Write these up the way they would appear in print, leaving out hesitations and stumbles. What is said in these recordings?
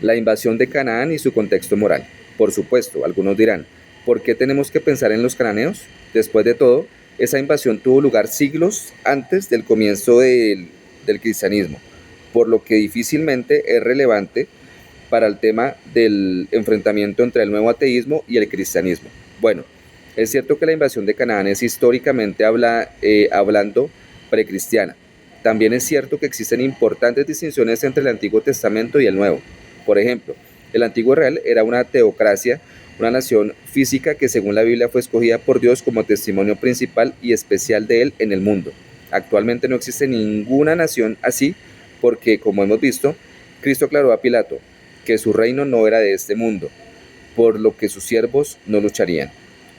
La invasión de Canaán y su contexto moral. Por supuesto, algunos dirán, ¿por qué tenemos que pensar en los cananeos? Después de todo, esa invasión tuvo lugar siglos antes del comienzo del cristianismo, por lo que difícilmente es relevante para el tema del enfrentamiento entre el nuevo ateísmo y el cristianismo. Bueno, es cierto que la invasión de Canaán es históricamente hablando precristiana. También es cierto que existen importantes distinciones entre el Antiguo Testamento y el Nuevo. Por ejemplo, el Antiguo Israel era una teocracia, una nación física que según la Biblia fue escogida por Dios como testimonio principal y especial de él en el mundo. Actualmente no existe ninguna nación así porque, como hemos visto, Cristo aclaró a Pilato que su reino no era de este mundo, por lo que sus siervos no lucharían.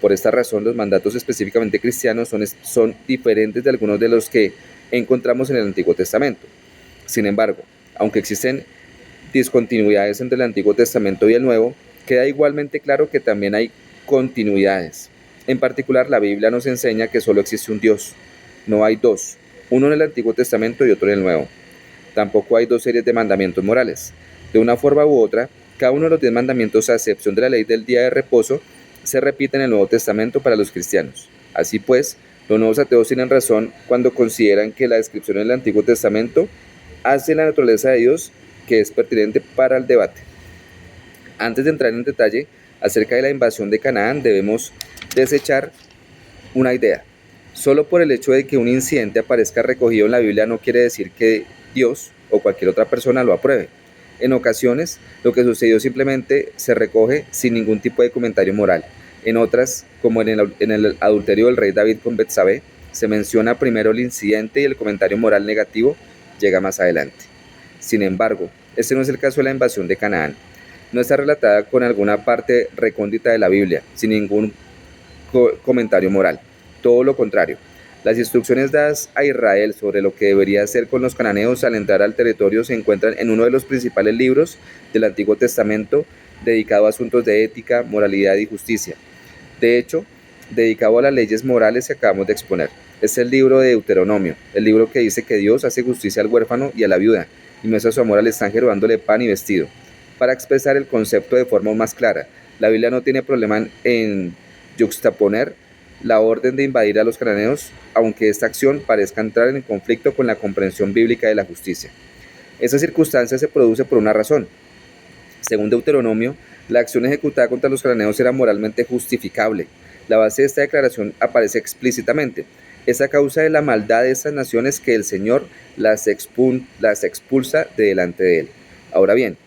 Por esta razón, los mandatos específicamente cristianos son diferentes de algunos de los que encontramos en el Antiguo Testamento. Sin embargo, aunque existen discontinuidades entre el Antiguo Testamento y el Nuevo, queda igualmente claro que también hay continuidades. En particular, la Biblia nos enseña que solo existe un Dios. No hay dos, uno en el Antiguo Testamento y otro en el Nuevo. Tampoco hay dos series de mandamientos morales. De una forma u otra, cada uno de los 10 mandamientos, a excepción de la ley del día de reposo, se repite en el Nuevo Testamento para los cristianos. Así pues, los nuevos ateos tienen razón cuando consideran que la descripción del Antiguo Testamento hace la naturaleza de Dios que es pertinente para el debate. Antes de entrar en detalle acerca de la invasión de Canaán, debemos desechar una idea. Solo por el hecho de que un incidente aparezca recogido en la Biblia no quiere decir que Dios o cualquier otra persona lo apruebe. En ocasiones, lo que sucedió simplemente se recoge sin ningún tipo de comentario moral. En otras, como en el adulterio del rey David con Betsabé, se menciona primero el incidente y el comentario moral negativo llega más adelante. Sin embargo, este no es el caso de la invasión de Canaán. No está relatada con alguna parte recóndita de la Biblia, sin ningún comentario moral. Todo lo contrario. Las instrucciones dadas a Israel sobre lo que debería hacer con los cananeos al entrar al territorio se encuentran en uno de los principales libros del Antiguo Testamento dedicado a asuntos de ética, moralidad y justicia. De hecho, dedicado a las leyes morales que acabamos de exponer. Es el libro de Deuteronomio, el libro que dice que Dios hace justicia al huérfano y a la viuda y muestra su amor al extranjero dándole pan y vestido. Para expresar el concepto de forma más clara, la Biblia no tiene problema en yuxtaponer la orden de invadir a los cananeos, aunque esta acción parezca entrar en conflicto con la comprensión bíblica de la justicia. Esa circunstancia se produce por una razón. Según Deuteronomio, la acción ejecutada contra los cananeos era moralmente justificable. La base de esta declaración aparece explícitamente. Es a causa de la maldad de estas naciones que el Señor las expulsa de delante de él. Ahora bien,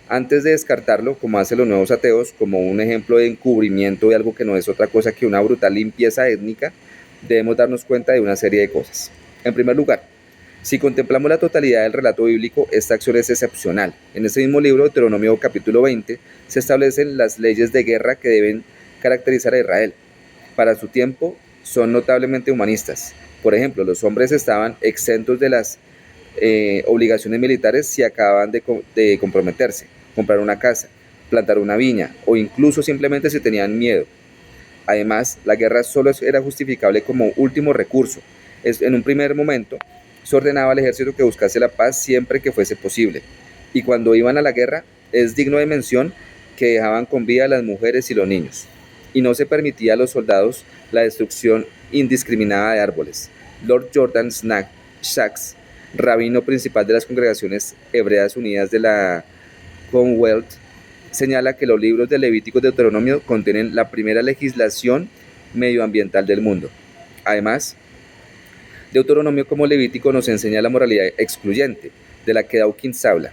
antes de descartarlo, como hacen los nuevos ateos, como un ejemplo de encubrimiento de algo que no es otra cosa que una brutal limpieza étnica, debemos darnos cuenta de una serie de cosas. En primer lugar, si contemplamos la totalidad del relato bíblico, esta acción es excepcional. En este mismo libro, Deuteronomio capítulo 20, se establecen las leyes de guerra que deben caracterizar a Israel. Para su tiempo, son notablemente humanistas. Por ejemplo, los hombres estaban exentos de las obligaciones militares si acaban de comprometerse, comprar una casa, plantar una viña o incluso simplemente si tenían miedo. Además, la guerra solo era justificable como último recurso. En un primer momento, se ordenaba al ejército que buscase la paz siempre que fuese posible. Y cuando iban a la guerra, es digno de mención que dejaban con vida a las mujeres y los niños. Y no se permitía a los soldados la destrucción indiscriminada de árboles. Lord Jordan Sachs, rabino principal de las congregaciones hebreas unidas de la Commonwealth, señala que los libros de Levítico y Deuteronomio contienen la primera legislación medioambiental del mundo. Además, Deuteronomio como Levítico nos enseña la moralidad excluyente, de la que Dawkins habla.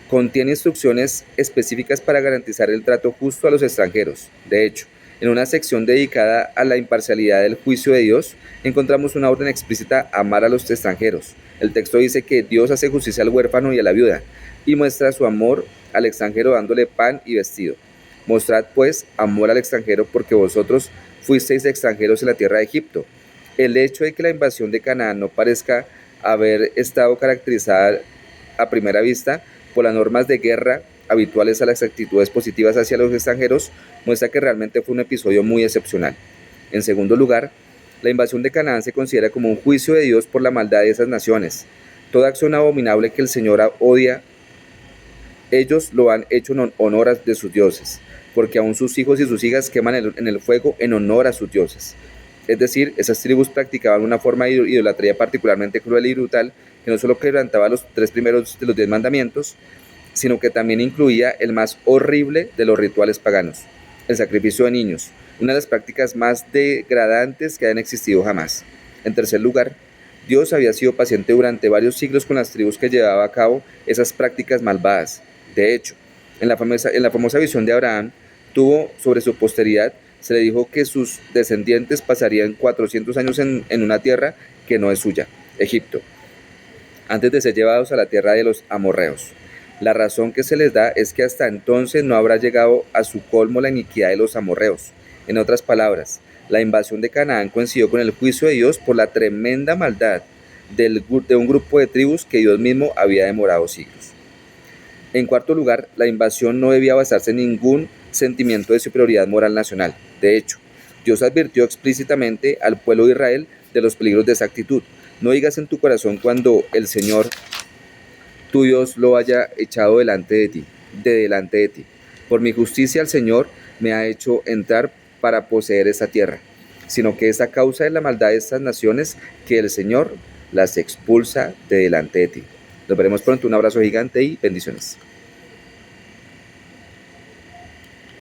Contiene instrucciones específicas para garantizar el trato justo a los extranjeros. De hecho, en una sección dedicada a la imparcialidad del juicio de Dios, encontramos una orden explícita a amar a los extranjeros. El texto dice que Dios hace justicia al huérfano y a la viuda, y muestra su amor al extranjero dándole pan y vestido. Mostrad pues amor al extranjero porque vosotros fuisteis extranjeros en la tierra de Egipto. El hecho de que la invasión de Canaán no parezca haber estado caracterizada a primera vista por las normas de guerra habituales a las actitudes positivas hacia los extranjeros muestra que realmente fue un episodio muy excepcional. En segundo lugar, la invasión de Canaán se considera como un juicio de Dios por la maldad de esas naciones. Toda acción abominable que el Señor odia Ellos lo han hecho en honor de sus dioses, porque aún sus hijos y sus hijas queman en el fuego en honor a sus dioses. Es decir, esas tribus practicaban una forma de idolatría particularmente cruel y brutal, que no solo quebrantaba los 3 primeros de los 10 mandamientos, sino que también incluía el más horrible de los rituales paganos, el sacrificio de niños, una de las prácticas más degradantes que hayan existido jamás. En tercer lugar, Dios había sido paciente durante varios siglos con las tribus que llevaba a cabo esas prácticas malvadas. De hecho, en la famosa visión de Abraham, tuvo sobre su posteridad, se le dijo que sus descendientes pasarían 400 años en una tierra que no es suya, Egipto, antes de ser llevados a la tierra de los amorreos. La razón que se les da es que hasta entonces no habrá llegado a su colmo la iniquidad de los amorreos. En otras palabras, la invasión de Canaán coincidió con el juicio de Dios por la tremenda maldad de un grupo de tribus que Dios mismo había demorado siglos. En cuarto lugar, la invasión no debía basarse en ningún sentimiento de superioridad moral nacional. De hecho, Dios advirtió explícitamente al pueblo de Israel de los peligros de esa actitud. No digas en tu corazón cuando el Señor tu Dios lo haya echado delante de ti. Por mi justicia el Señor me ha hecho entrar para poseer esta tierra, sino que es a causa de la maldad de estas naciones que el Señor las expulsa de delante de ti. Nos veremos pronto, un abrazo gigante y bendiciones.